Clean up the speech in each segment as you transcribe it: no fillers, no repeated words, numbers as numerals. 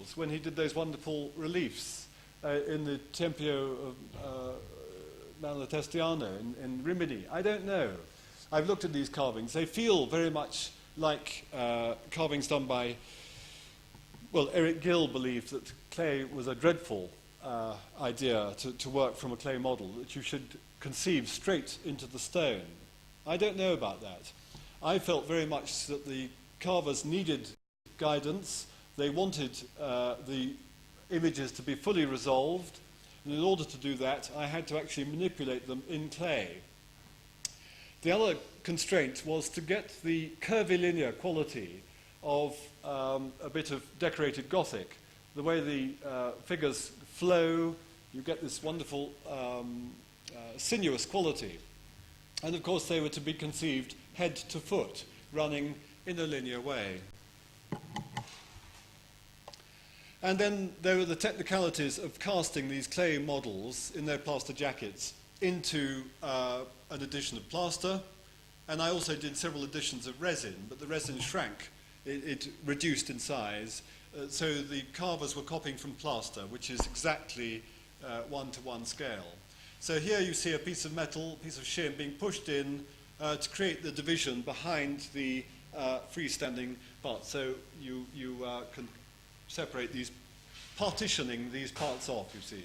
models when he did those wonderful reliefs in the Tempio of Malatestiano in Rimini. I don't know. I've looked at these carvings. They feel very much like carvings done by, well, Eric Gill believed that clay was a dreadful idea to work from a clay model, that you should conceive straight into the stone. I don't know about that. I felt very much that the carvers needed guidance. They wanted the images to be fully resolved, and in order to do that, I had to actually manipulate them in clay. The other constraint was to get the curvilinear quality of a bit of decorated Gothic. The way the figures flow, you get this wonderful sinuous quality. And of course they were to be conceived head to foot, running in a linear way. And then there were the technicalities of casting these clay models in their plaster jackets into an addition of plaster. And I also did several additions of resin, but the resin shrank. It reduced in size. So the carvers were copying from plaster, which is exactly 1-to-1 scale. So here you see a piece of metal, piece of shim being pushed in to create the division behind the freestanding part. So you can separate these, partitioning these parts off, you see.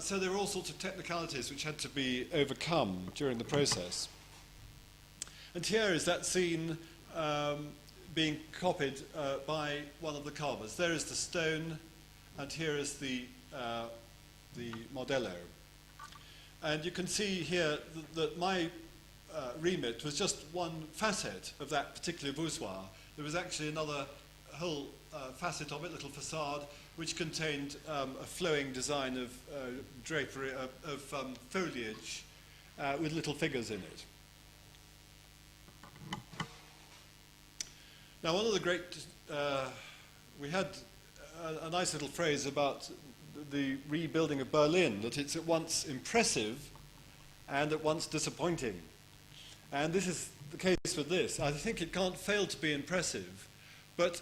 So there were all sorts of technicalities which had to be overcome during the process. And here is that scene being copied by one of the carvers. There is the stone, and here is the modello. And you can see here that my remit was just one facet of that particular voussoir. There was actually another whole facet of it, little facade, which contained a flowing design of drapery, of foliage with little figures in it. Now, one of the great, we had a nice little phrase about the rebuilding of Berlin, that it's at once impressive and at once disappointing. And this is the case with this. I think it can't fail to be impressive, but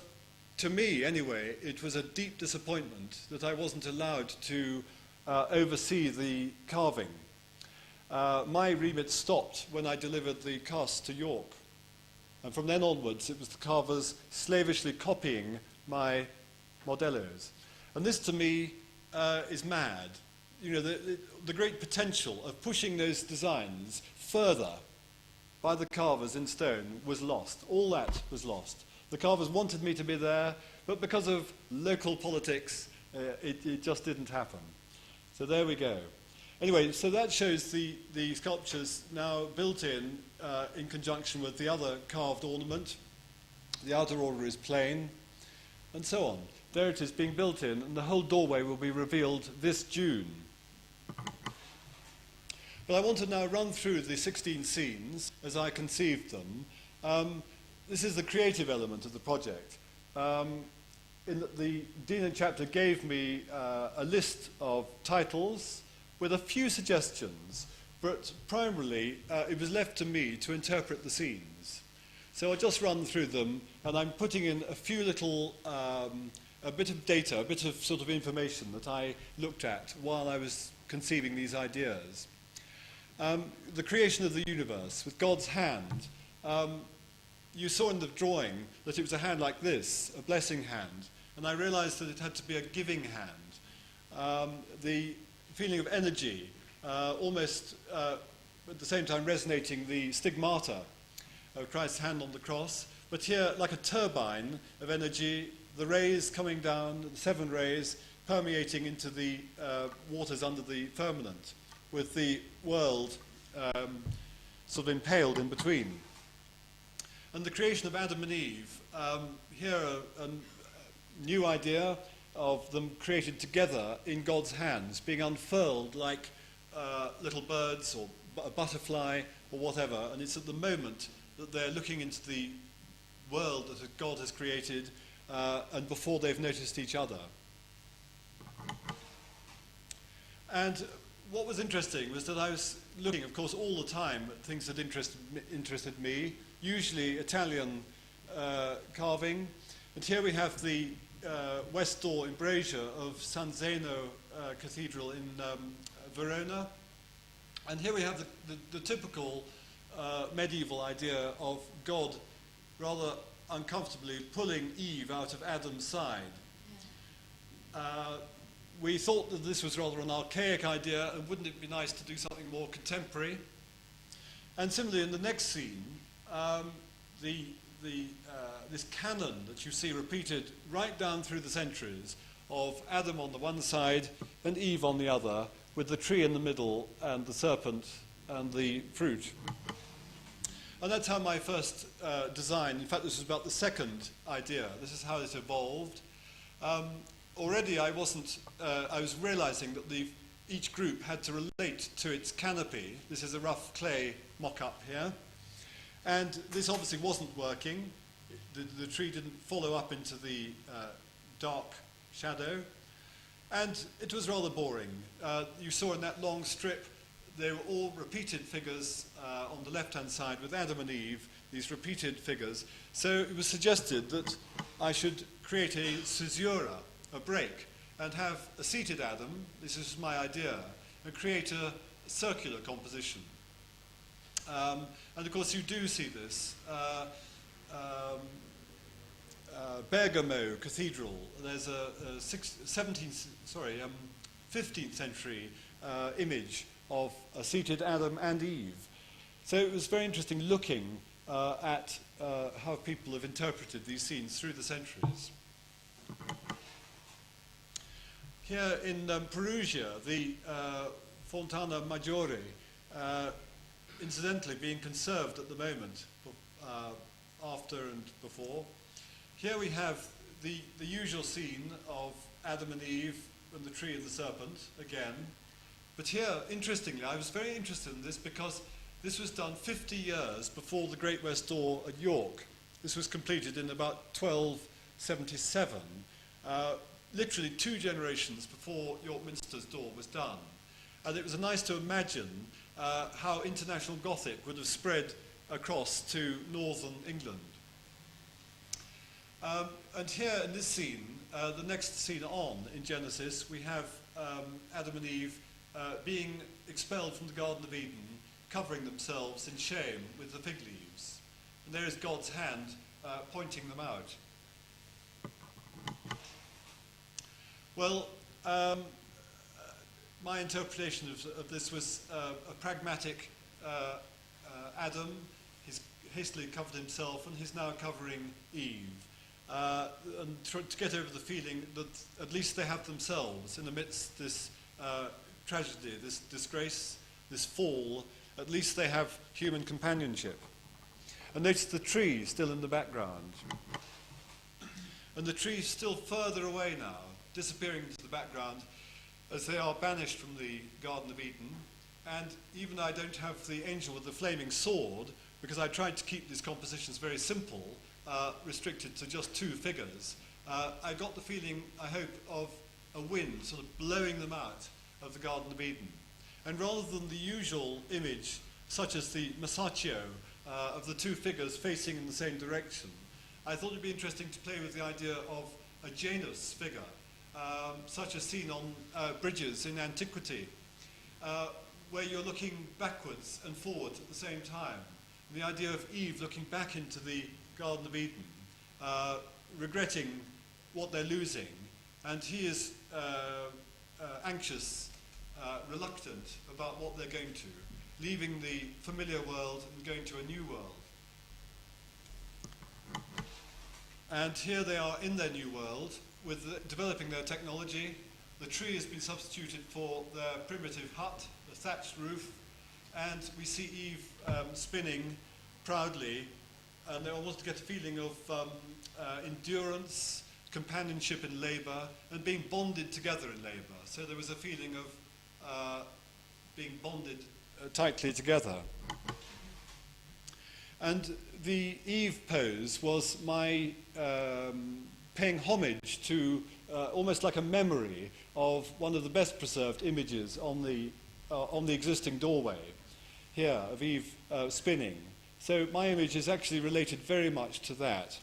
to me, anyway, it was a deep disappointment that I wasn't allowed to oversee the carving. My remit stopped when I delivered the cast to York. And from then onwards, it was the carvers slavishly copying my modellos. And this, to me, is mad. You know, the great potential of pushing those designs further by the carvers in stone was lost. All that was lost. The carvers wanted me to be there, but because of local politics, it just didn't happen. So there we go. Anyway, so that shows the sculptures now built in conjunction with the other carved ornament. The outer order is plain, and so on. There it is being built in, and the whole doorway will be revealed this June. But I want to now run through the 16 scenes as I conceived them. This is the creative element of the project. The Dean and Chapter gave me a list of titles with a few suggestions, but primarily it was left to me to interpret the scenes. So I'll just run through them, and I'm putting in a few little, a bit of data, a bit of sort of information that I looked at while I was conceiving these ideas. The creation of the universe with God's hand. You saw in the drawing that it was a hand like this, a blessing hand, and I realized that it had to be a giving hand. The feeling of energy, almost at the same time resonating the stigmata of Christ's hand on the cross, but here like a turbine of energy, the rays coming down, the 7 rays permeating into the waters under the firmament, with the world sort of impaled in between. And the creation of Adam and Eve, here a new idea of them created together in God's hands, being unfurled like little birds or a butterfly or whatever, and it's at the moment that they're looking into the world that God has created and before they've noticed each other. And what was interesting was that I was looking, of course, all the time at things that interested me, usually Italian carving. And here we have the west door embrasure of San Zeno Cathedral in Verona. And here we have the typical medieval idea of God rather uncomfortably pulling Eve out of Adam's side. We thought that this was rather an archaic idea, and wouldn't it be nice to do something more contemporary? And similarly, in the next scene, this canon that you see repeated right down through the centuries of Adam on the one side and Eve on the other, with the tree in the middle and the serpent and the fruit. And that's how my first design, in fact this was about the second idea, this is how it evolved. Already I was realizing that each group had to relate to its canopy. This is a rough clay mock-up here. And this obviously wasn't working. The tree didn't follow up into the dark shadow. And it was rather boring. You saw in that long strip, they were all repeated figures on the left-hand side with Adam and Eve, these repeated figures. So it was suggested that I should create a caesura, a break, and have a seated Adam, this is my idea, and create a circular composition. And of course you do see this. Bergamo Cathedral, there's a 15th century image of a seated Adam and Eve. So it was very interesting looking at how people have interpreted these scenes through the centuries. Here in Perugia, the Fontana Maggiore, incidentally being conserved at the moment, after and before. Here we have the usual scene of Adam and Eve and the tree and the serpent again. But here, interestingly, I was very interested in this because this was done 50 years before the Great West Door at York. This was completed in about 1277, literally 2 generations before York Minster's door was done. And it was nice to imagine how international Gothic would have spread across to northern England. And here in this scene, the next scene on in Genesis, we have Adam and Eve being expelled from the Garden of Eden, covering themselves in shame with the fig leaves. And there is God's hand pointing them out. Well, my interpretation of this was a pragmatic Adam. He's hastily covered himself and he's now covering Eve. And to get over the feeling that at least they have themselves in amidst this tragedy, this disgrace, this fall, at least they have human companionship. And notice the tree still in the background. And the tree is still further away now, disappearing into the background as they are banished from the Garden of Eden. And even I don't have the angel with the flaming sword, because I tried to keep these compositions very simple, restricted to just 2 figures. I got the feeling, I hope, of a wind sort of blowing them out of the Garden of Eden. And rather than the usual image, such as the Masaccio of the 2 figures facing in the same direction, I thought it would be interesting to play with the idea of a Janus figure, such as seen on bridges in antiquity, where you're looking backwards and forward at the same time. And the idea of Eve looking back into the Garden of Eden, regretting what they're losing, and he is anxious, reluctant about what they're going to, leaving the familiar world and going to a new world. And here they are in their new world, with developing their technology. The tree has been substituted for their primitive hut, a thatched roof, and we see Eve spinning proudly, and they almost get a feeling of endurance, companionship in labour, and being bonded together in labour. So there was a feeling of being bonded tightly together. And the Eve pose was my paying homage to almost like a memory of one of the best preserved images on the existing doorway here of Eve spinning. So my image is actually related very much to that.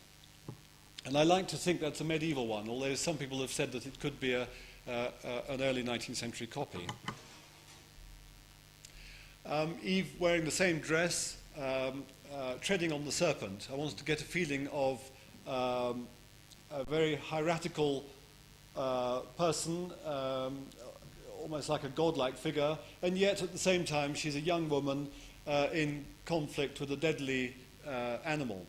And I like to think that's a medieval one, although some people have said that it could be an early 19th century copy. Eve wearing the same dress, treading on the serpent. I wanted to get a feeling of a very hierarchical person, almost like a godlike figure, and yet at the same time she's a young woman in conflict with a deadly animal.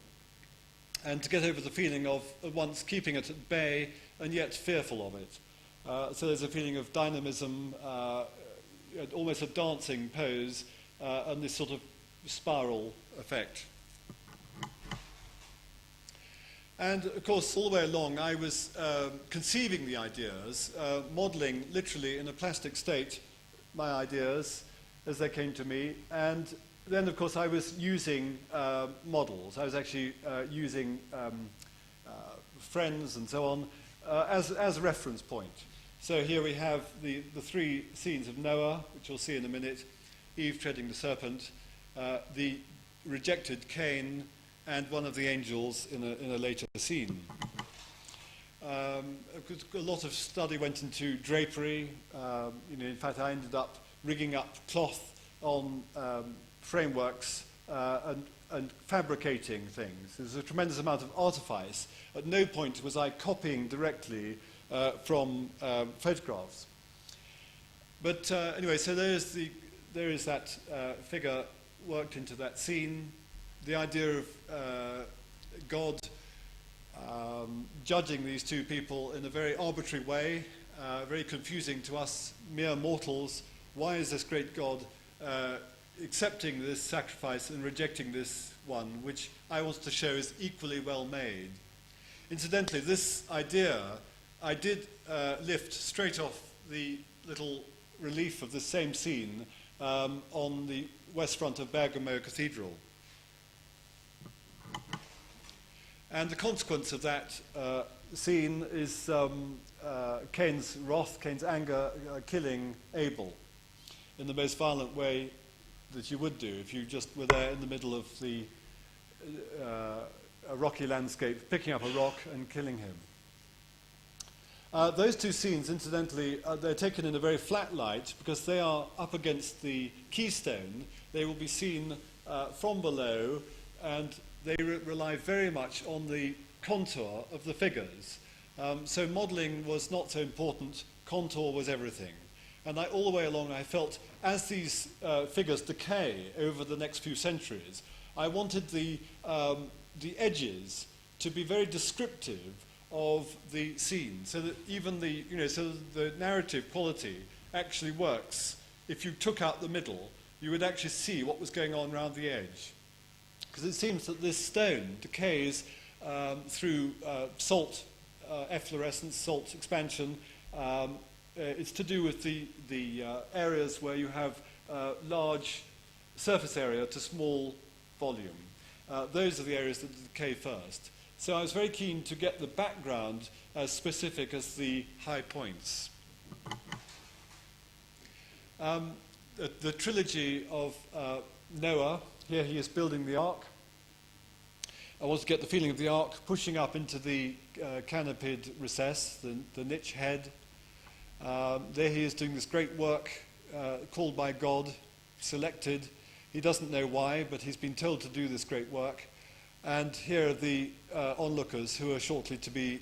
And to get over the feeling of at once keeping it at bay and yet fearful of it. So there's a feeling of dynamism, almost a dancing pose, and this sort of spiral effect. And of course, all the way along, I was conceiving the ideas, modelling literally in a plastic state my ideas as they came to me, and then, of course, I was using models. I was actually using friends and so on as a reference point. So here we have the three scenes of Noah, which we'll see in a minute, Eve treading the serpent, the rejected Cain, and one of the angels in a later scene. A lot of study went into drapery. In fact, I ended up rigging up cloth on frameworks and fabricating things. There's a tremendous amount of artifice. At no point was I copying directly from photographs. But anyway, so there is that figure worked into that scene. The idea of God judging these two people in a very arbitrary way, very confusing to us mere mortals. Why is this great God accepting this sacrifice and rejecting this one, which I want to show is equally well made? Incidentally, this idea I did lift straight off the little relief of the same scene on the west front of Bergamo Cathedral. And the consequence of that scene is Cain's wrath, Cain's anger, killing Abel in the most violent way that you would do if you just were there in the middle of a rocky landscape, picking up a rock and killing him. Those two scenes, incidentally, they're taken in a very flat light because they are up against the keystone. They will be seen from below, and they rely very much on the contour of the figures. So modelling was not so important, contour was everything. And all the way along I felt, as these figures decay over the next few centuries, I wanted the edges to be very descriptive of the scene, so that even the narrative quality actually works. If you took out the middle, you would actually see what was going on around the edge. Because it seems that this stone decays through salt efflorescence, salt expansion. It's to do with the areas where you have large surface area to small volume. Those are the areas that decay first. So I was very keen to get the background as specific as the high points. The trilogy of Noah, here he is building the ark. I want to get the feeling of the ark pushing up into the canopied recess, the niche head. There he is doing this great work called by God, selected. He doesn't know why, but he's been told to do this great work. And here are the onlookers who are shortly to be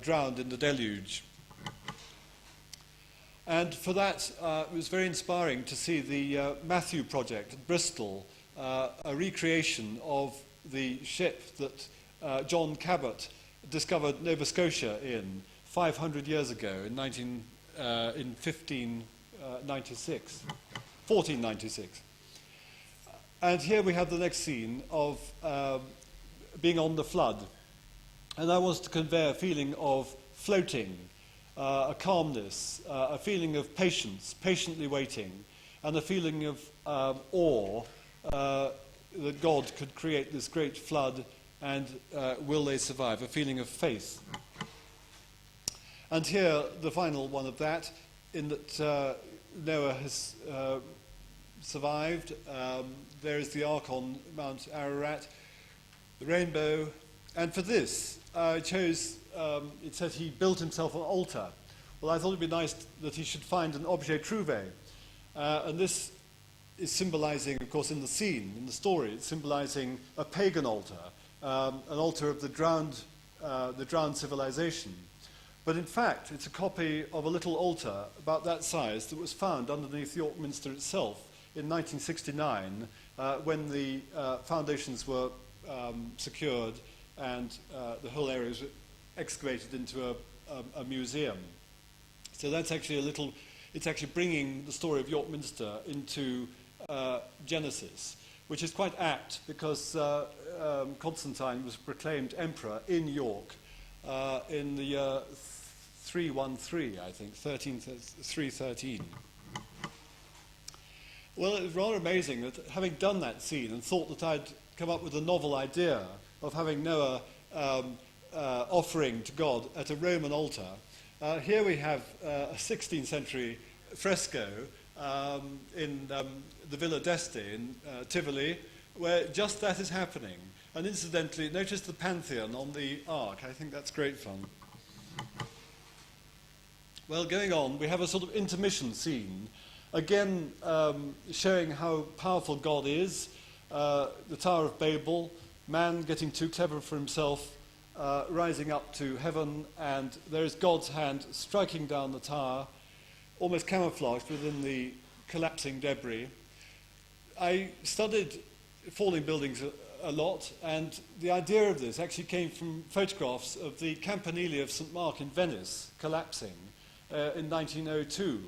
drowned in the deluge. And for that, it was very inspiring to see the Matthew project at Bristol, a recreation of the ship that John Cabot discovered Nova Scotia in 500 years ago, in 1496. And here we have the next scene of being on the flood. And I wanted to convey a feeling of floating, a calmness, a feeling of patience, patiently waiting, and a feeling of awe that God could create this great flood, and will they survive? A feeling of faith. And here, the final one of that, in that Noah has survived. There is the ark on Mount Ararat, the rainbow, And for this, I chose, it said he built himself an altar. Well, I thought it'd be nice that he should find an objet trouvé. And this is symbolizing, of course, in the scene, in the story, it's symbolizing a pagan altar, an altar of the drowned civilization. But in fact, it's a copy of a little altar about that size that was found underneath York Minster itself in 1969 when the foundations were secured and the whole area was excavated into a museum. So that's actually it's actually bringing the story of York Minster into Genesis, which is quite apt because Constantine was proclaimed emperor in York in the year 313, I think, 313. Well, it was rather amazing that having done that scene and thought that I'd come up with a novel idea of having Noah offering to God at a Roman altar, here we have a 16th century fresco in the Villa d'Este in Tivoli, where just that is happening. And incidentally, notice the Pantheon on the ark. I think that's great fun. Well, going on, we have a sort of intermission scene, again showing how powerful God is, the Tower of Babel, man getting too clever for himself, rising up to heaven, and there is God's hand striking down the tower, almost camouflaged within the collapsing debris. I studied falling buildings a lot, and the idea of this actually came from photographs of the Campanile of St. Mark in Venice collapsing in 1902.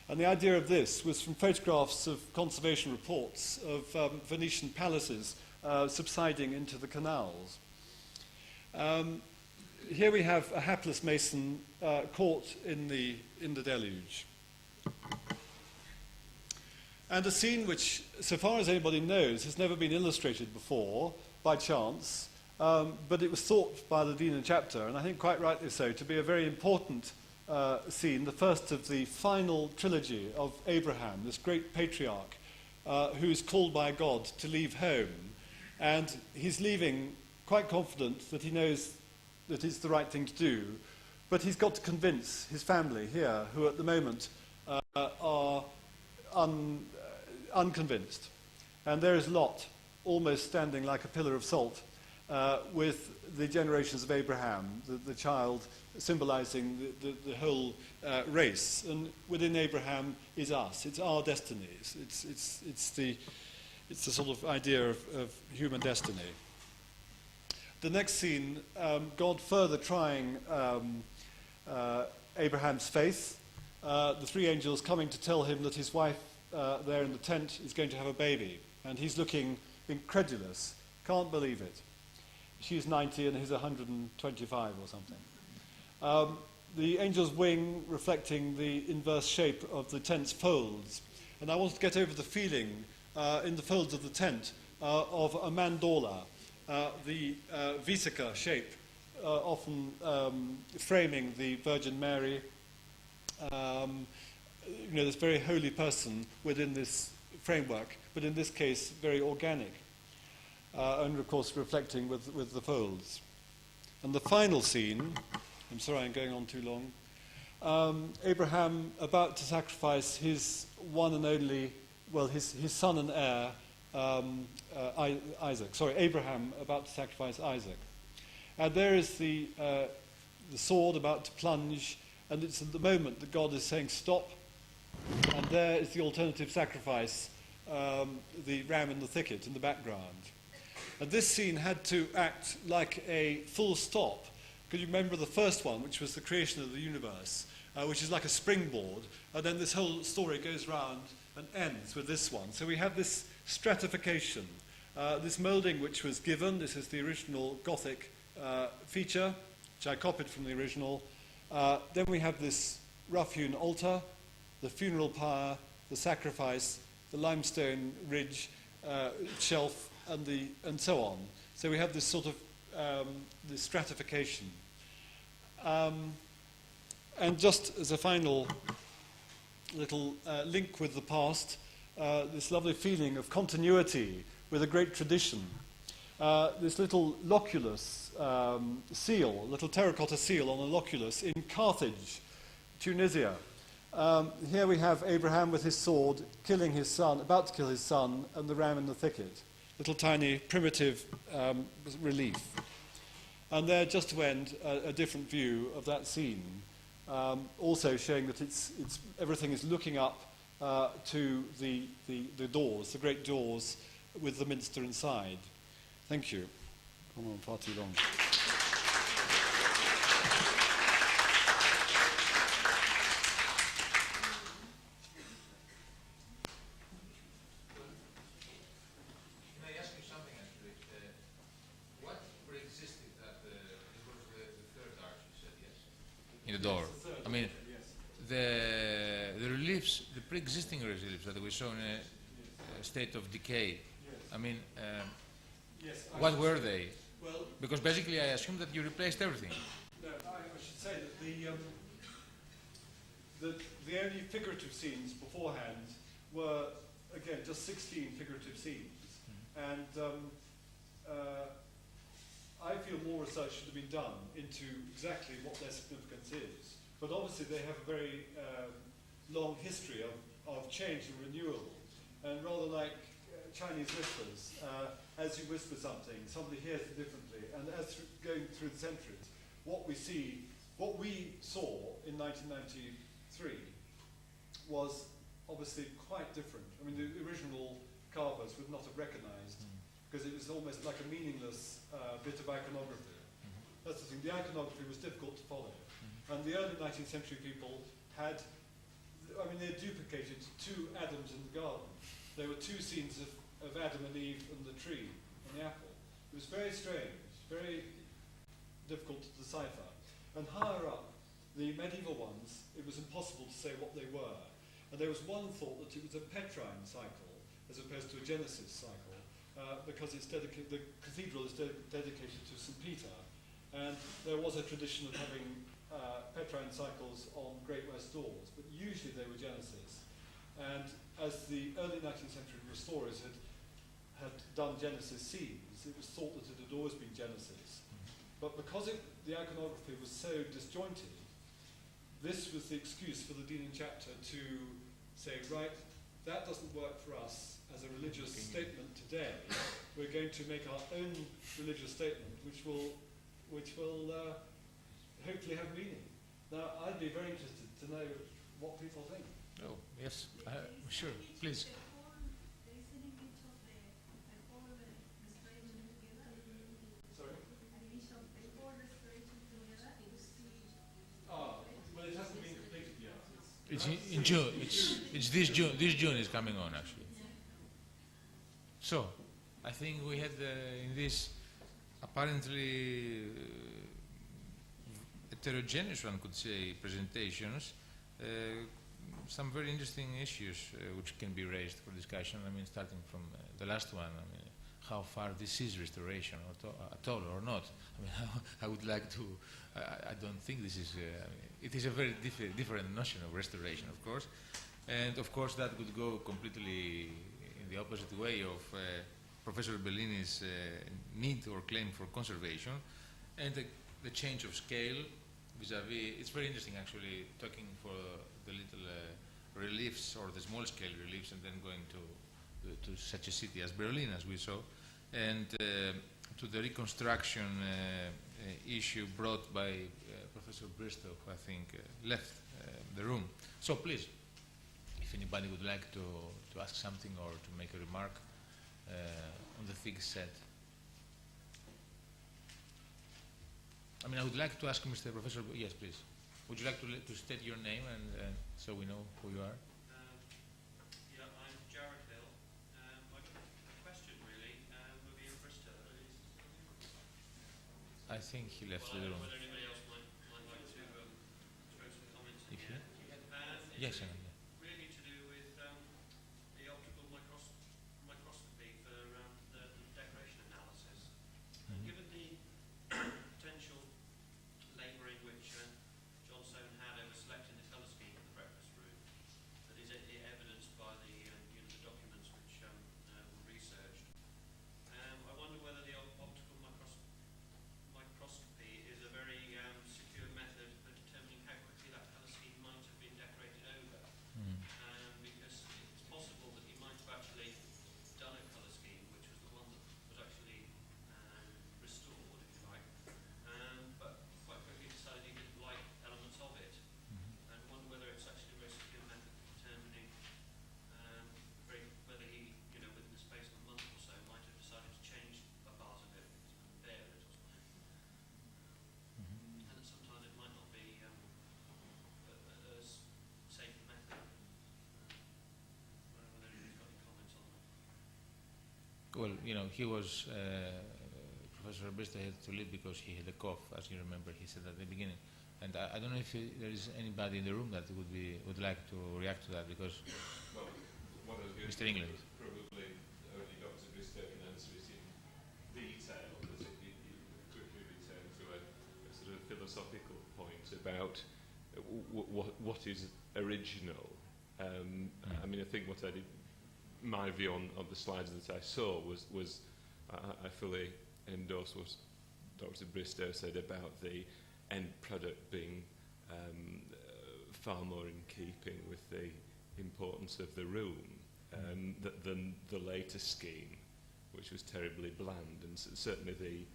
And the idea of this was from photographs of conservation reports of Venetian palaces subsiding into the canals. Here we have a hapless mason caught in the deluge. And a scene which, so far as anybody knows, has never been illustrated before by chance, but it was thought by the Dean and Chapter, and I think quite rightly so, to be a very important scene, the first of the final trilogy of Abraham, this great patriarch who is called by God to leave home. And he's leaving quite confident that he knows that it's the right thing to do, but he's got to convince his family here, who at the moment are unconvinced. And there is Lot, almost standing like a pillar of salt, with the generations of Abraham, the child symbolizing the whole race. And within Abraham is us. It's our destinies. It's the sort of idea of human destiny. The next scene, God further trying Abraham's faith. The three angels coming to tell him that his wife there in the tent is going to have a baby. And he's looking incredulous, can't believe it. She's 90 and he's 125 or something. The angel's wing reflecting the inverse shape of the tent's folds. And I want to get over the feeling in the folds of the tent of a mandorla, the vesica shape, often framing the Virgin Mary, this very holy person within this framework, but in this case, very organic. And of course reflecting with the folds. And the final scene, I'm sorry I'm going on too long, Abraham about to sacrifice his one and only, his son and heir, Isaac. Sorry, Abraham about to sacrifice Isaac. And there is the sword about to plunge, and it's at the moment that God is saying stop, and there is the alternative sacrifice, the ram in the thicket in the background. And this scene had to act like a full stop. Could you remember the first one, which was the creation of the universe, which is like a springboard, and then this whole story goes round and ends with this one. So we have this stratification, this moulding which was given. This is the original Gothic feature, which I copied from the original. Then we have this rough-hewn altar, the funeral pyre, the sacrifice, the limestone ridge, shelf, and so on. So we have this sort of this stratification. And just as a final little link with the past, this lovely feeling of continuity with a great tradition. this little loculus seal, little terracotta seal on a loculus in Carthage, Tunisia. Here we have Abraham with his sword, killing his son, about to kill his son, and the ram in the thicket. Little tiny primitive relief. And there, just to end, a different view of that scene, also showing that everything is looking up to the doors, the great doors with the minster inside. Thank you. Gone on far too long. In the door. I mean, the reliefs, the pre-existing reliefs that we saw in a state of decay. I mean, what were they? Well, because basically, I assume that you replaced everything. No, I should say that the only figurative scenes beforehand were, again, just 16 figurative scenes, and I feel more research should have been done into exactly what their significance is. But obviously they have a very long history of change and renewal. And rather like Chinese whispers, as you whisper something, somebody hears it differently. And as going through the centuries, what we saw in 1993 was obviously quite different. I mean, the original carvers would not have recognized, because it was almost like a meaningless bit of iconography. That's the thing, the iconography was difficult to follow. And the early 19th century people had, they duplicated two Adams in the garden. There were two scenes of Adam and Eve and the tree and the apple. It was very strange, very difficult to decipher. And higher up, the medieval ones, it was impossible to say what they were. And there was one thought that it was a Petrine cycle, as opposed to a Genesis cycle, because it's the cathedral is dedicated to St. Peter. And there was a tradition of having Petrine cycles on Great West doors, but usually they were Genesis. And as the early 19th century restorers had done Genesis scenes, it was thought that it had always been Genesis. But because the iconography was so disjointed, this was the excuse for the Dean and Chapter to say, right, that doesn't work for us as a religious statement today. We're going to make our own religious statement, which will hopefully have meaning. Now, I'd be very interested to know what people think. Oh, yes, sure, please. Sorry? Well, it hasn't been completed yet. It's in June. It's this June. This June is coming on, actually. So, I think we had in this apparently heterogeneous, one could say, presentations, some very interesting issues which can be raised for discussion. I mean, starting from the last one, I mean, how far this is restoration at all or not. I mean, I would like to, I don't think this is, it is a very different notion of restoration, of course. And of course that would go completely in the opposite way of Professor Bellini's need or claim for conservation, and the change of scale vis-a-vis. It's very interesting actually talking for the little reliefs or the small scale reliefs and then going to such a city as Berlin, as we saw, and to the reconstruction issue brought by Professor Bristow, who I think left the room. So please, if anybody would like to ask something or to make a remark on the things said. I mean, I would like to ask Mr. Professor, yes, please. Would you like to state your name and so we know who you are? Yeah, I'm Jared Hill. My question really, will be in Bristol. I think he left the room. Whether anybody else might like to throw some comments in here. Yes, really to do with the optical microscopy for the decoration analysis. Given the potential labouring which John Soane had over selecting the colour scheme for the breakfast room, that is evidenced by the documents which were researched. I wonder whether the Well, you know, he was, Professor Bristow had to leave because he had a cough, as you remember, he said at the beginning. And I don't know if there is anybody in the room that would like to react to that, because well, what I was going Mr. to England. probably only Dr. Bristow can answer it in detail, but if you quickly return to a sort of philosophical point about what is original. I mean, I think what I did, my view on the slides that I saw was I fully endorse what Dr. Bristow said about the end product being far more in keeping with the importance of the room than the later scheme, which was terribly bland, and certainly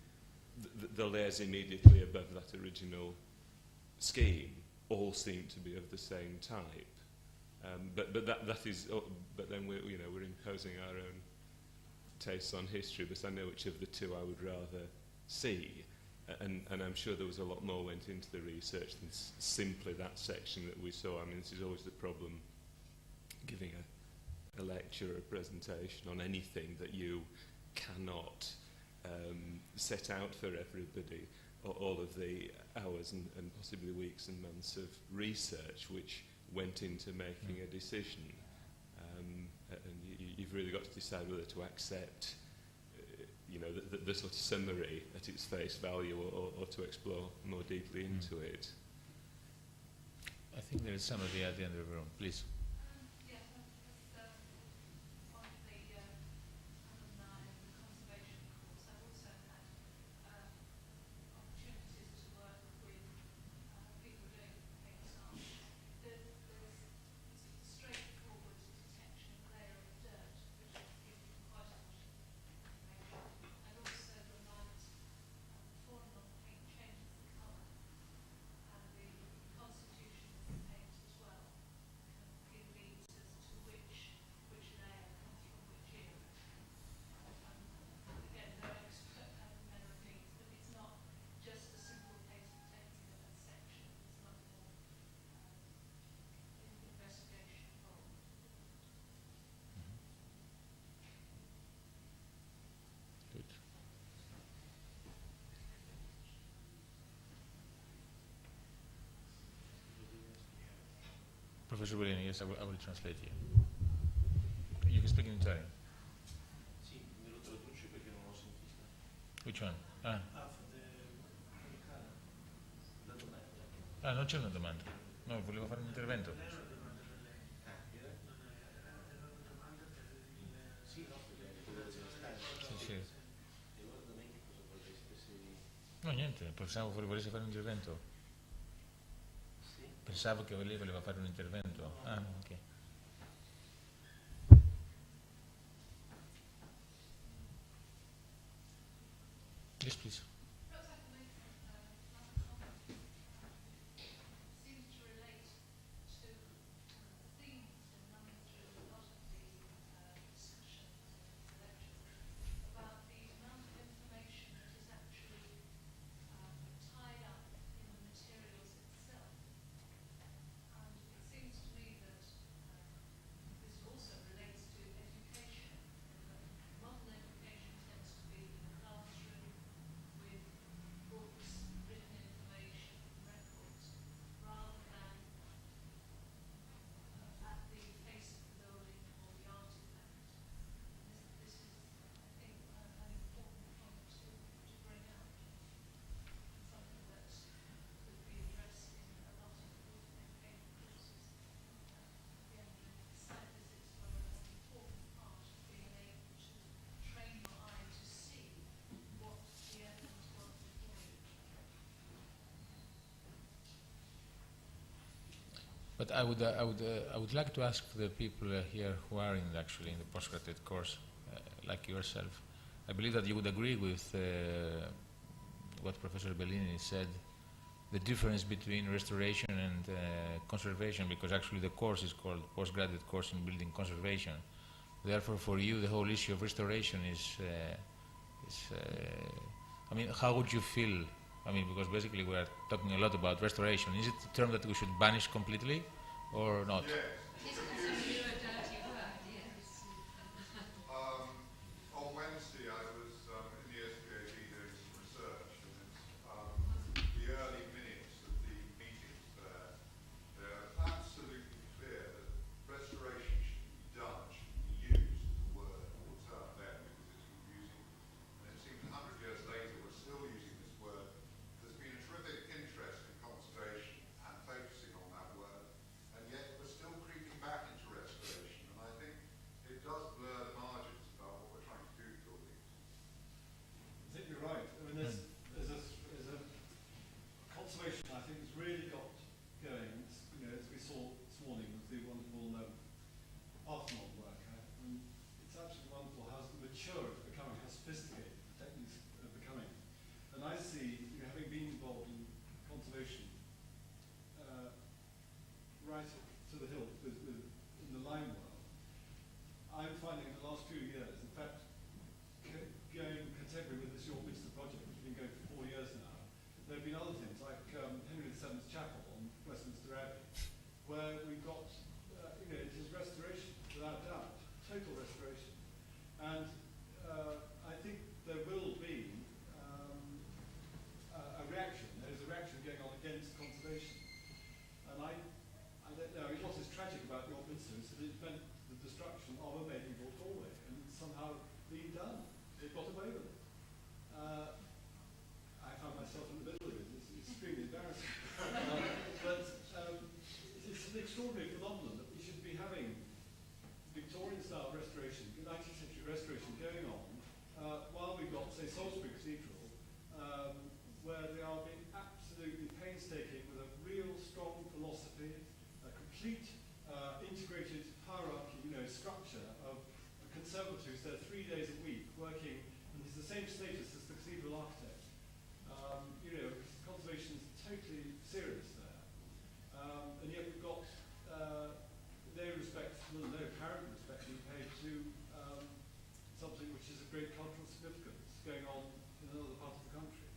the layers immediately above that original scheme all seem to be of the same type. But that is. But then we're imposing our own tastes on history. But I know which of the two I would rather see, and I'm sure there was a lot more went into the research than simply that section that we saw. I mean, this is always the problem, giving a lecture or a presentation on anything that you cannot set out for everybody, all of the hours and possibly weeks and months of research which went into making a decision, and you've really got to decide whether to accept, the sort of summary at its face value, or to explore more deeply into it. I think there is somebody at the end of the room. Please. Professor Bellini, yes, I will translate you. You can speak in Italian. Sì, me lo traduci perché non l'ho sentita. Which one? For the color. La domanda. Non c'è una domanda. No, volevo fare un intervento. Lei era una domanda per lei. Era una domanda per il... Sì, no, per quello della stanza. Sì. E ora da me che cosa vorreste se... No, niente, pensavo volesse fare un intervento. Sì? Pensavo che lei voleva fare un intervento. Ok. Yes, please. But I would like to ask the people here who are in the postgraduate course, like yourself. I believe that you would agree with what Professor Bellini said, the difference between restoration and conservation, because actually the course is called Postgraduate Course in Building Conservation. Therefore, for you, the whole issue of restoration is I mean, how would you feel? I mean, because basically we are talking a lot about restoration. Is it a term that we should banish completely or not? Yes. Or when really got going, you know, as we saw this morning with the wonderful Parthenon worker, and it's absolutely wonderful how mature it's becoming, how sophisticated the techniques are becoming. And I see, you know, having been involved in conservation right to the hilt in the lime world, I'm finding in the last few years, in fact, going contemporary with this York Minster project, which has been going for 4 years now, there have been other things like Henry VII's Chapel on Westminster Abbey, where we've got, you know, it is restoration, without doubt, total restoration. And I think there will be a reaction. There's a reaction going on against conservation. And I don't know, I mean, what is tragic about York Minster is that it meant the destruction of a medieval doorway, and it's somehow being done. They've got away with it. I found myself in the middle of it. It's extremely embarrassing. But it's an extraordinary phenomenon that we should be having Victorian-style restoration, 19th century restoration going on, while we've got, say, Salisbury Cathedral, where they are being absolutely painstaking with a real strong philosophy, a complete integrated hierarchy, you know, structure of a conservator who's there 3 days a week working, and he's the same status as the cathedral architect. You know, conservation is totally serious there. And yet we've got no respect, well, no apparent respect being paid to something which is of great cultural significance going on in another part of the country.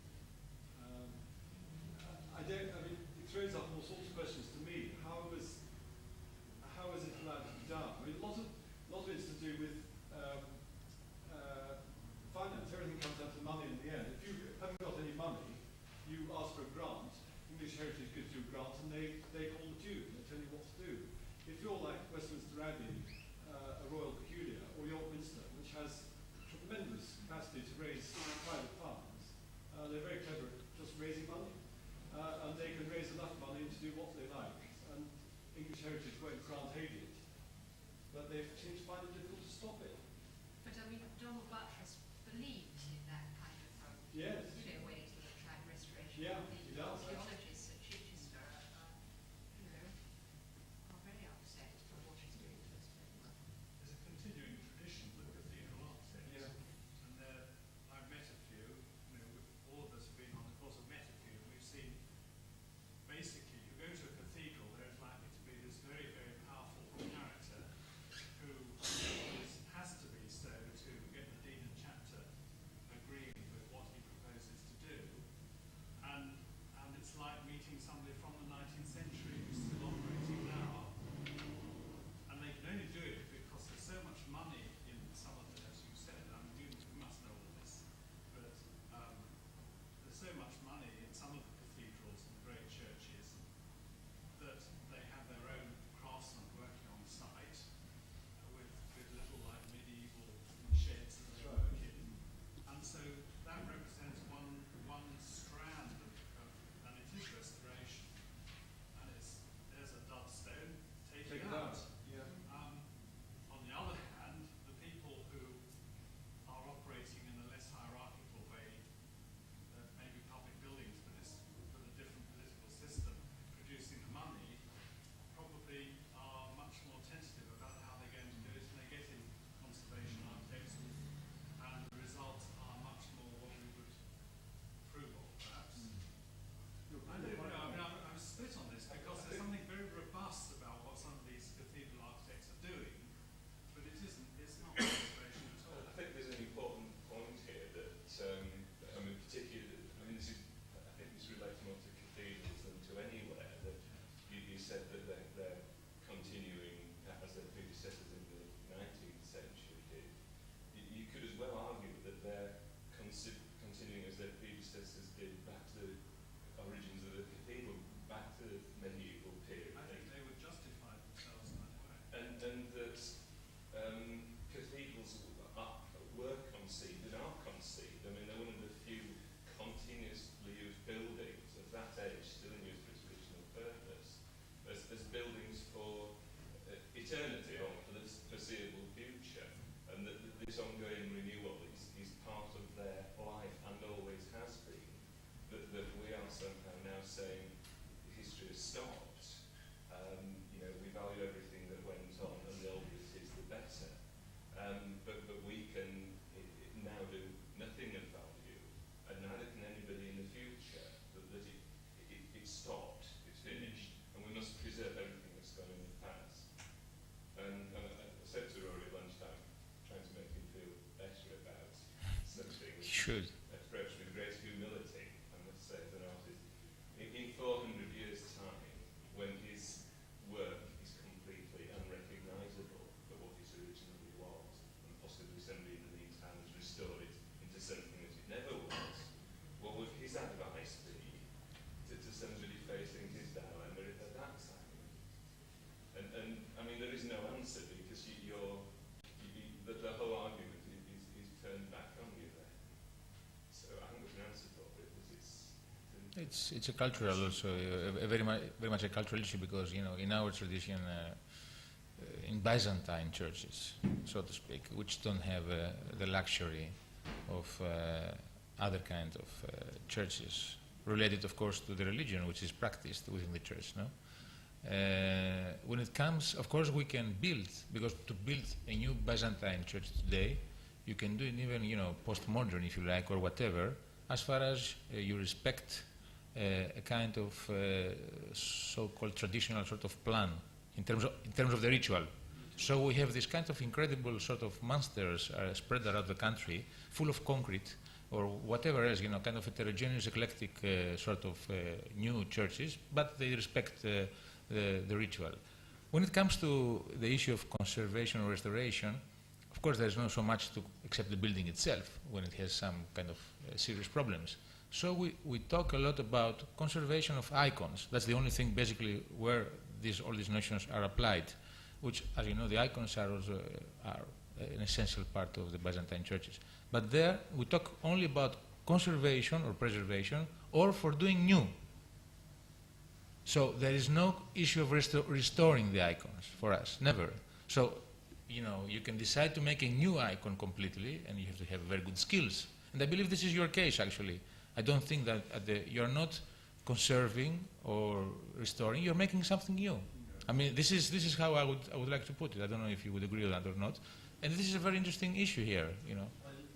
I mean, it throws up all sorts of questions to me. How is it allowed to be done? I mean, a lot of it's to do with finance. Everything comes down to money in the end. If you haven't got any money, you ask for a grant. English Heritage gives you a grant, and they call the tune. They tell you what to do. If you're like Westminster Abbey, a royal peculiar, or York Minster, which has tremendous capacity to raise private funds, they're very clever at just raising money. And they can raise enough money to do what they like. And English Heritage won't grant aid it, but they seem to find it difficult to stop it. But I mean, Donald Buttress believed in that kind of Yes. you know, way to attract restoration. Yeah, he does. Archaeologists at Chichester you know, are very upset by what he's doing to us. There's a continuing tradition with cathedral architects. Yeah. And I've met a few, you know, all of us have been on the course of met a few, and we've seen, basically, you go to a cathedral, there's likely to be this very, very powerful character who has it's a cultural also, a very much a cultural issue, because in our tradition, in Byzantine churches, so to speak, which don't have the luxury of other kind of churches, related of course to the religion which is practiced within the church. No, when it comes, of course, we can build, because to build a new Byzantine church today, you can do it even post-modern, if you like, or whatever, as far as you respect a kind of so-called traditional sort of plan in terms of the ritual. So we have this kind of incredible sort of monsters spread around the country, full of concrete or whatever else, kind of heterogeneous, eclectic sort of new churches, but they respect the ritual. When it comes to the issue of conservation or restoration, of course, there's not so much to except the building itself when it has some kind of serious problems. So we talk a lot about conservation of icons. That's the only thing basically where all these notions are applied, which, as you know, the icons are also an essential part of the Byzantine churches. But there we talk only about conservation or preservation, or for doing new. So there is no issue of restoring the icons for us, never. So you can decide to make a new icon completely, and you have to have very good skills. And I believe this is your case, actually. I don't think that you're not conserving or restoring, you're making something new. I mean, this is how I would like to put it. I don't know if you would agree with that or not. And this is a very interesting issue here, Well,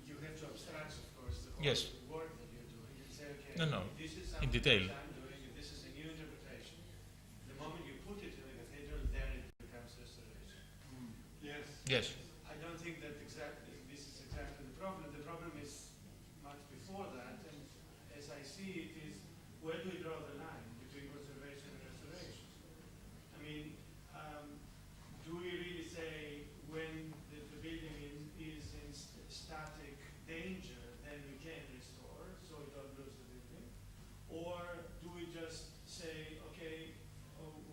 you have to abstract, of course, the whole Yes. work that you're doing and say, okay, No, this is in something detail. that I'm doing, and this is a new interpretation. The moment you put it in the cathedral, then it becomes restoration. Yes. Yes. I don't think that this is exactly the problem. The problem is much before that, and as I see it is, where do we draw the line between conservation and restoration? I mean, do we really say when the building is in static danger, then we can restore, so we don't lose the building? Or do we just say, okay,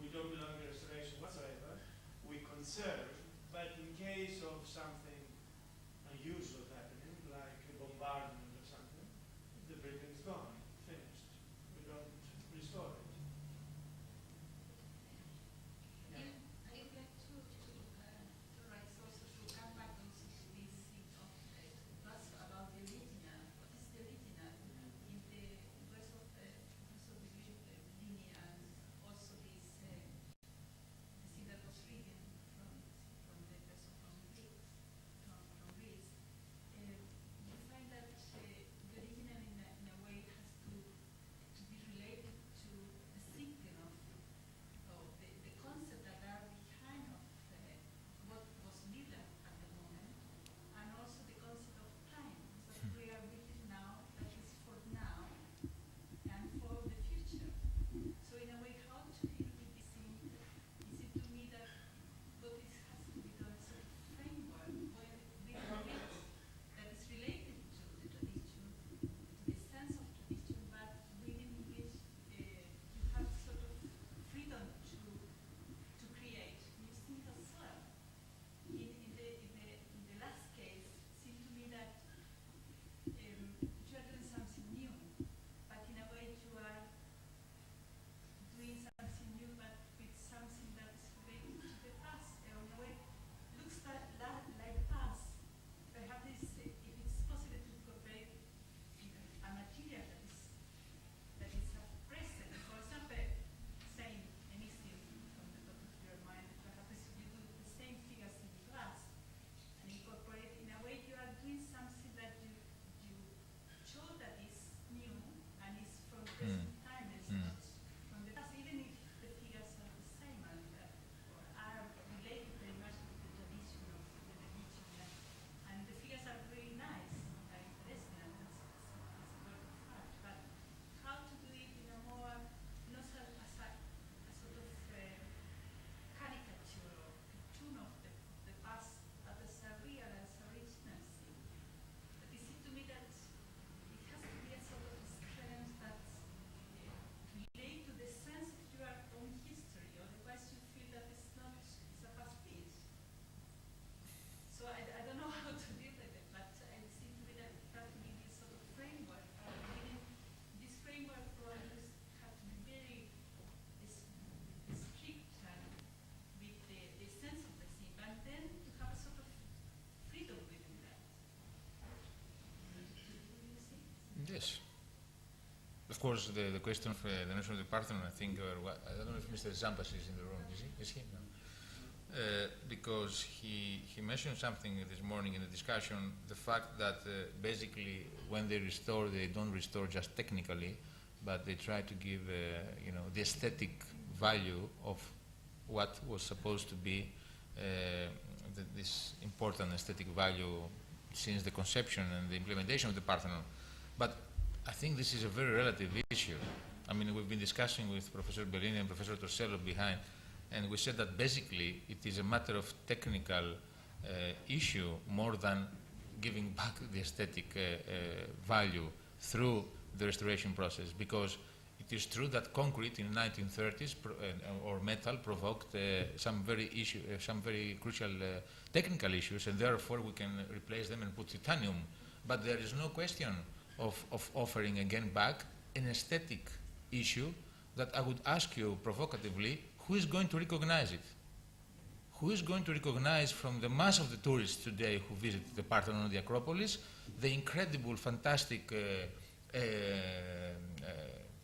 we don't belong to restoration whatsoever, we conserve, but in case of something unusual happening, like a bombardment or something, the building's gone, finished. We don't restore it. Yeah. I would like to write also to come back on this thing of that's about the litina. What is the litina in the verse of Lini, and also this the thing that was reading from course, the question of the notion of the Parthenon, I think, I don't know if Mr. Zampas is in the room. Is he? Is he? No. Because he mentioned something this morning in the discussion, the fact that basically when they restore, they don't restore just technically, but they try to give the aesthetic value of what was supposed to be this important aesthetic value since the conception and the implementation of the Parthenon. But I think this is a very relative issue. I mean, we've been discussing with Professor Bellini and Professor Torsello behind, and we said that basically it is a matter of technical issue more than giving back the aesthetic value through the restoration process, because it is true that concrete in the 1930s or metal provoked some very crucial technical issues, and therefore we can replace them and put titanium. But there is no question of offering again back an aesthetic issue that I would ask you provocatively, who is going to recognize it? Who is going to recognize from the mass of the tourists today who visit the Parthenon or the Acropolis the incredible, fantastic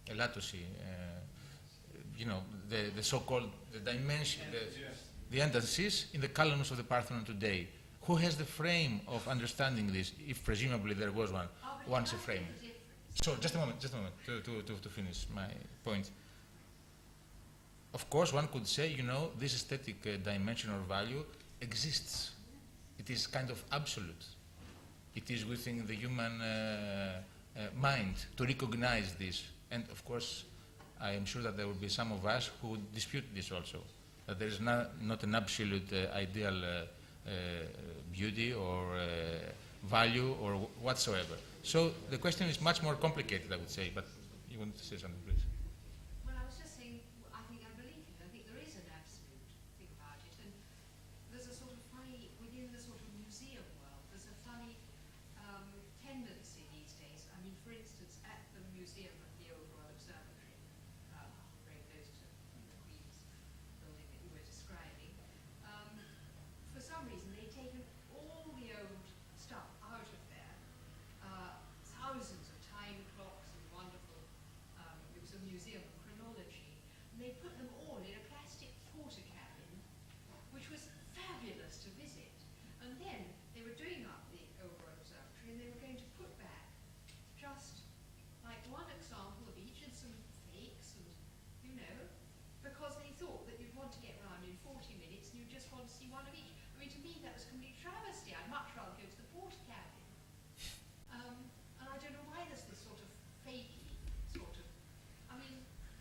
elatocy, the so-called the dimension, the entities in the columns of the Parthenon today? Who has the frame of understanding this, if presumably there was one, once a frame? So just a moment to finish my point. Of course, one could say, this aesthetic dimension or value exists. It is kind of absolute. It is within the human mind to recognize this. And of course, I am sure that there will be some of us who would dispute this also, that there is not an absolute ideal beauty or value or whatsoever. So the question is much more complicated, I would say, but you want to say something, please? Well, I was just saying, I think I believe it. I think there is an absolute thing about it. And there's a sort of funny, within the sort of museum world, there's a funny tendency these days. I mean, for instance, at the museum at the Old Royal Observatory, very close to the Queen's building that you were describing, for some reason they've taken all the old stuff out of there. Thousands of time clocks and wonderful, it was a museum of chronology, and they put them all in a plastic porta cabin, which was fabulous to visit. And then they were doing up the Old Royal Observatory, and they were going to put back just like one example of each and some fakes, and because they thought that you'd want to get round in 40 minutes and you just want to see one of each. I mean, to me that was a complete travesty. I'd much rather go to the porta cabin. And I don't know why there's this sort of fakey sort of,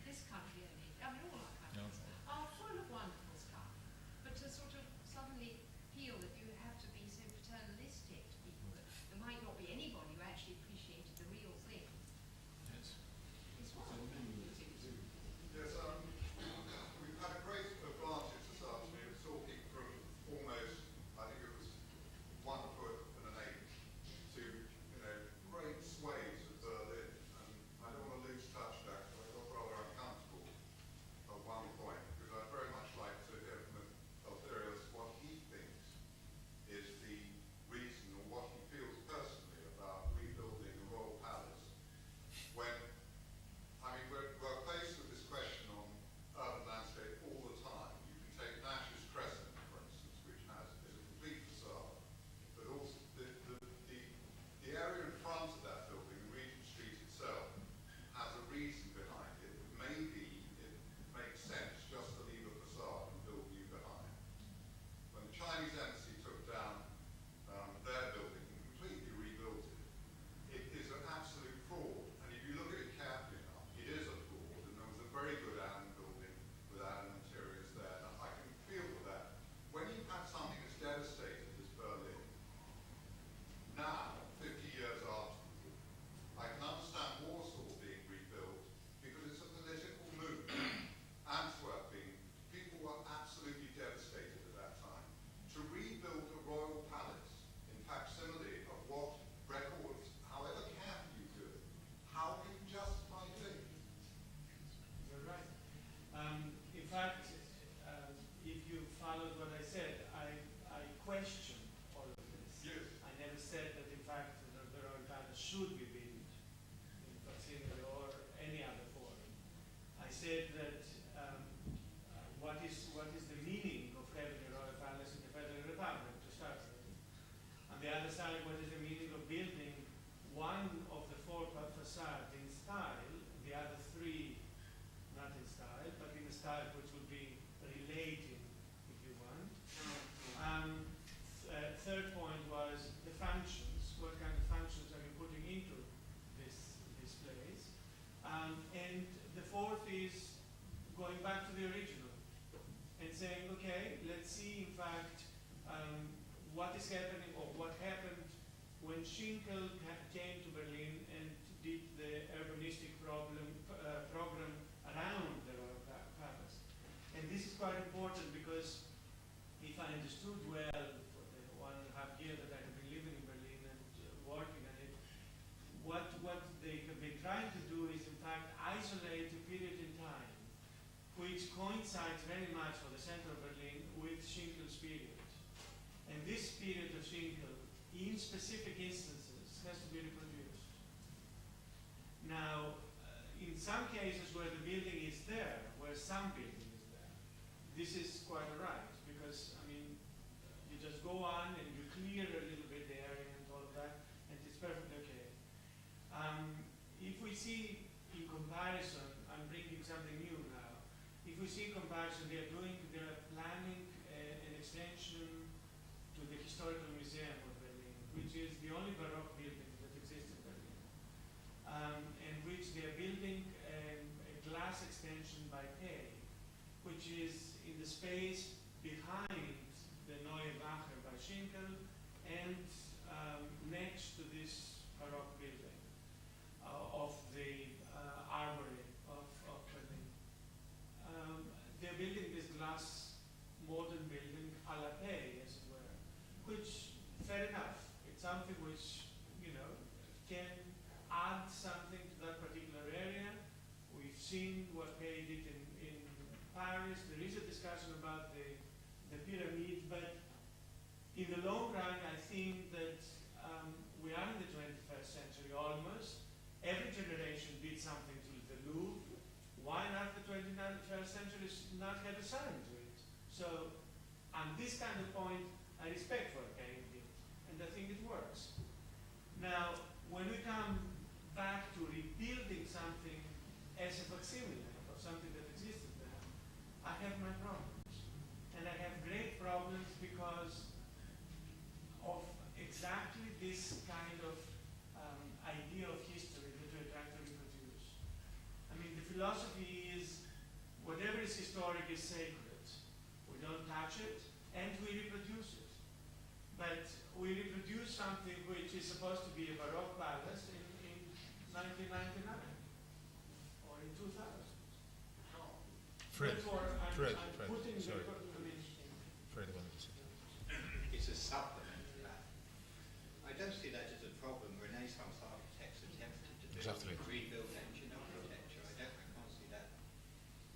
this country only, all our countries are full of wonderful stuff, but to sort of suddenly feel that you have to be so paternalistic to people that there might not be anybody who actually appreciated the real thing. Yes. It's what? Yes, we've had a great advantage this afternoon, talking from almost, I think it was type which would be relating, if you want. Third point was the functions. What kind of functions are you putting into this place? And the fourth is going back to the original and saying, okay, let's see in fact what is happening or what happened when Schinkel came to Berlin and did the urbanistic program around the Royal Palace. And this is quite important because if I understood well for the 1.5 years that I have been living in Berlin and working on it, what they have been trying to do is in fact isolate a period in time which coincides very much for the center of Berlin with Schinkel's period. And this period of Schinkel, in specific instances, has to be reproduced. Now, in some cases where the building is there, where some building is there, this is quite all right, because, I mean, you just go on and you clear a little bit the area and all of that, and it's perfectly okay. If we see in comparison, I'm bringing something new now, if we see in comparison, they are planning an extension to the Historical Museum of Berlin, which is the only Baroque building that exists in Berlin, and which they are building a glass extension by Pei, which is in the space behind the Neue Wache by Schinkel and next to this Baroque building of the Armory of Berlin. They're building this glass modern building a la Pei, as it were, which, fair enough, it's something which, you know, can add something to that particular area. We've seen what Pei did in Paris. There is a discussion about the pyramid, but in the long run, I think that we are in the 21st century almost. Every generation did something to the Louvre. Why not the 21st century not have a sign to it? So, on this kind of point, I respect what Pei did, and I think it works. Now, when we come back to rebuilding something as a facsimile of something that existed there, I have my problems. And I have great problems because of exactly this kind of idea of history that we're trying to reproduce. I mean, the philosophy is whatever is historic is sacred. We don't touch it, and we reproduce it. But we reproduce something which is supposed to be a Baroque palace in 1999 or in 2000. Fred, Therefore, Fred, I'm Fred, putting sorry. the, Fred wanted to say. It's a supplement to that. I don't see that as a problem. Renaissance architects attempted to Exactly. rebuild ancient architecture. I can't see that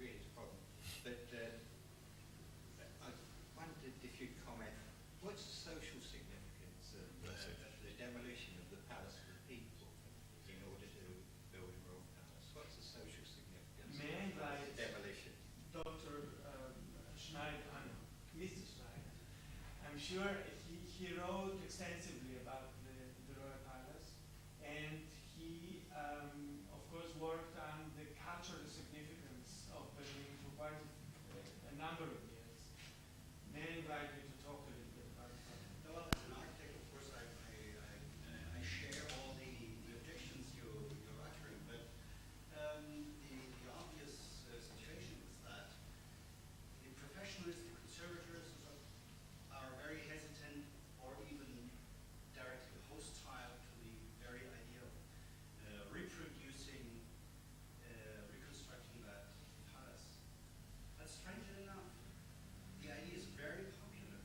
really as a problem. But I wondered if you'd comment, what's the social significance of the demolition of the Palace of the People in order to build a royal palace? What's the social significance May I of the invite demolition? Dr. Schneider, Mr. Schneider. I'm sure he wrote extensively about the Royal Palace, and he, of course, worked on the cultural significance of Berlin for quite a number of years. May I invite you to talk a little bit about it? Well, as an architect, of course, I share all the objections you're uttering, but the obvious situation is that the professionals, the conservators, are very hesitant or even directly hostile to the very idea of reproducing, reconstructing that palace. But strangely enough, the idea is very popular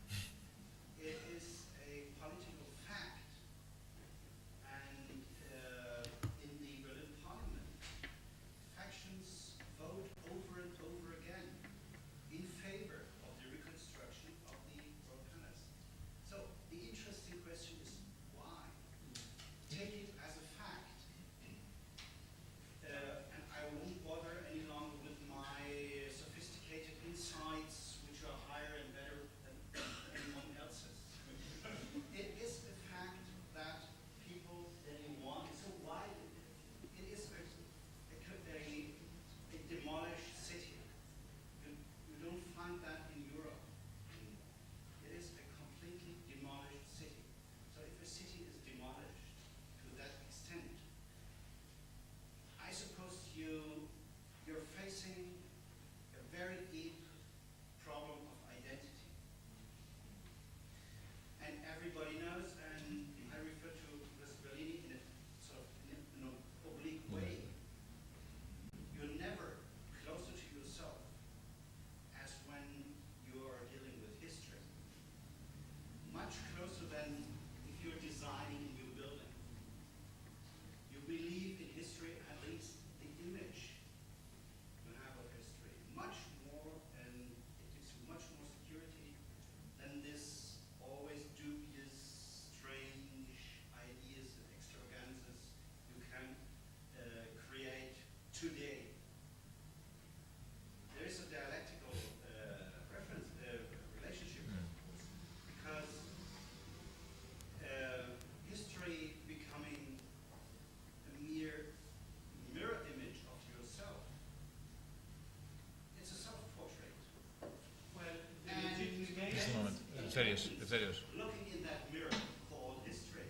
Eleftherios. looking in that mirror called history,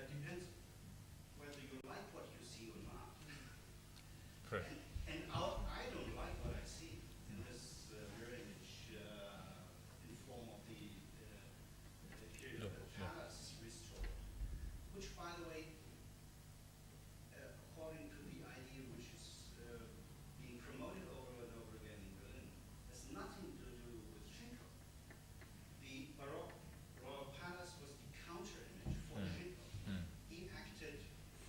depends whether you like what you see or not. Correct. And I don't like what I see in this mirror image in form of the period of the palace restored, which, by the way, according to the idea which is being promoted over and over again in Berlin, has nothing to do with Schinkel. The Baroque royal palace was the counter image for Schinkel. He acted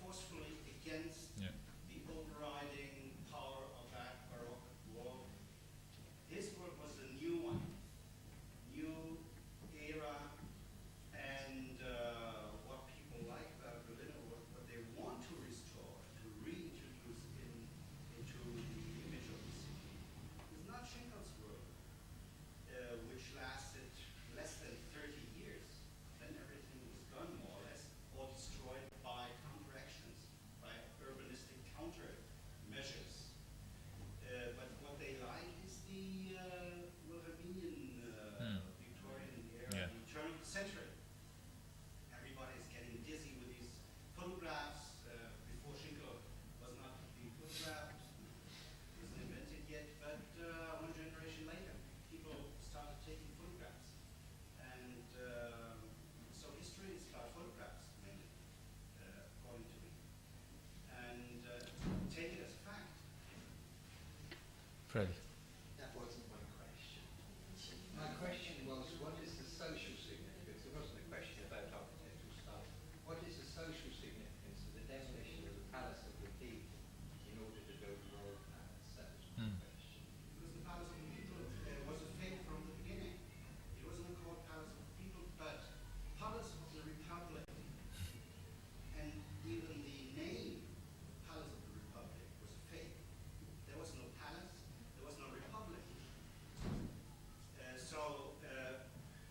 forcefully against Yeah. the overriding power of that Baroque world. His work was a new one, new era, and what people like about Berlin, or what they want to restore, to reintroduce into the image of the city, is not Schinkel's work, which lasted less than 30 years. Then everything was gone, more or less, or destroyed by counteractions, by urbanistic countermeasures. But what they like is the Wilhelminian Victorian era, Yeah. the turn of the century. Everybody's getting dizzy with these photographs. Before Schinkel was not being photographed, wasn't invented yet, but one generation later, people started taking photographs. And so history is about photographs, mainly, according to me. And take it as a fact. Fred. That wasn't my question. My question was, what is the social significance? It wasn't a question about architectural style. What is the social significance of the demolition of the Palace of the People in order to build the Royal Palace? That was my question. Because the Palace of the People was a fake from the beginning. It wasn't called Palace of the People, but Palace of the Republic. And even the name Palace of the Republic was fake. There was no palace, there was no republic.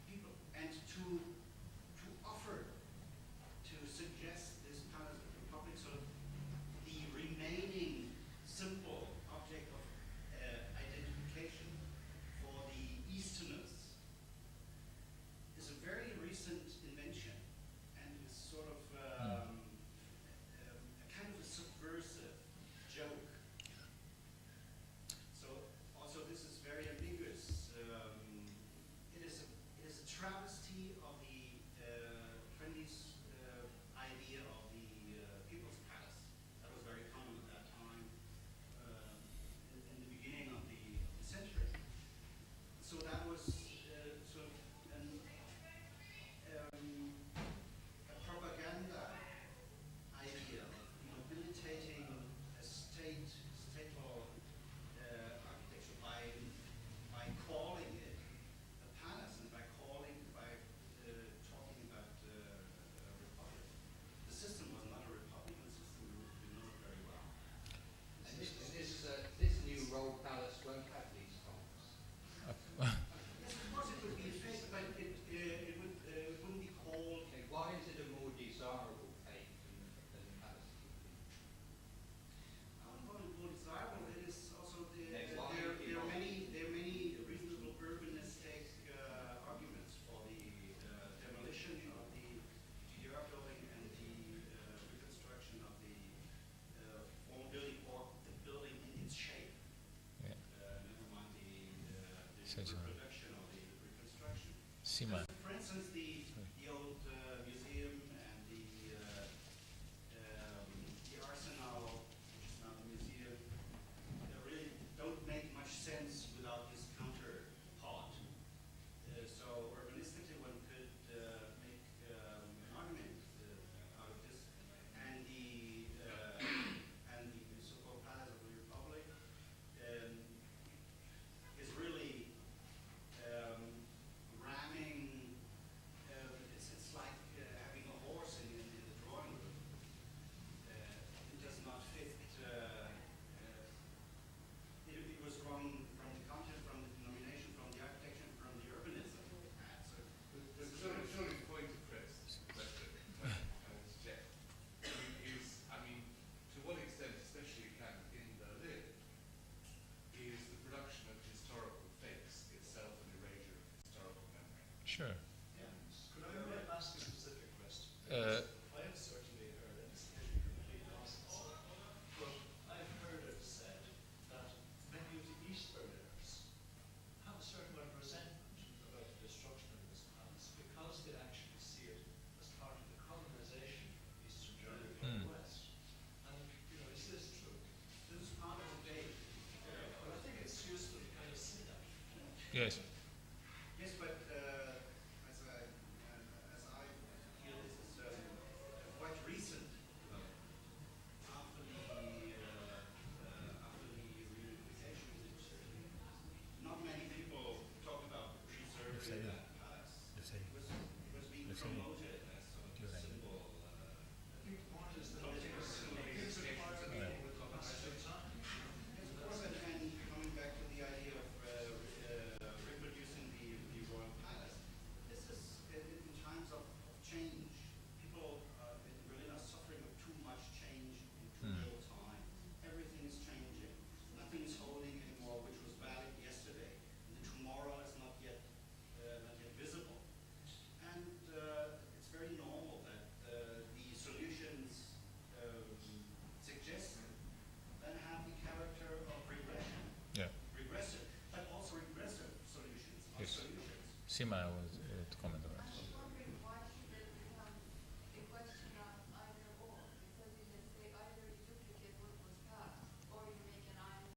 People, and to offer, to suggest this Palace of the Republic, sort of the remaining simple object of identification for the Easterners, is a very recent invention, and is sort of a kind of a subversive joke. So also this is very ambiguous. It is a travesty of the 20s idea of the People's Palace. That was very common at that time, in the beginning of the century. So that was sort of a propaganda idea of rehabilitating a stateful architecture by calling it a palace and by talking about a republic. The system was not a republican system, we know it very well. And this new Royal Palace won't have these columns. Yes, of course it would be a fake, but it wouldn't be called. Okay, why is it a more desirable fate than the Palace of the People? I wouldn't call it more desirable. It is also Then why there would it are not? many reasonable urbanistic arguments for the demolition of the GDR building and the reconstruction of the former building, or the building in its shape. Yeah. Never mind the Such a- reproduction or the reconstruction. Sima. For instance, the old museum and the arsenal, which is now the museum, really don't make much sense without this counterpart. So urbanistically, one could make an argument out of this, and the so-called Palace of the Republic is really ramming. It's like Sure. Yeah. Could I ask a specific question? Uh, I have certainly heard, and this may be complete nonsense, but I've heard it said that many of the Easterners have a certain amount of resentment about the destruction of this palace because they actually see it as part of the colonization of Eastern Germany from the West. And, is this true? This is part of the debate. But I think it's useful to kind of see that. yes. Yes, but as I feel this is quite recent development. After the reunification, not many people talk about preserving that palace. It was being promoted as sort of a symbol. I think the point is that it is a part of the with the passage of time. Yes, of course, and coming back to the idea of reproducing the royal palace, this is in times of change. People in Berlin are suffering of too much change in too little time. Everything is changing. Nothing is holding anymore, which was valid yesterday. And the tomorrow is not yet visible. And it's very normal that the solutions suggested then have the character of regression. Yeah. Regressive, but also regressive solutions are Yes. solutions. Sima was to comment on that.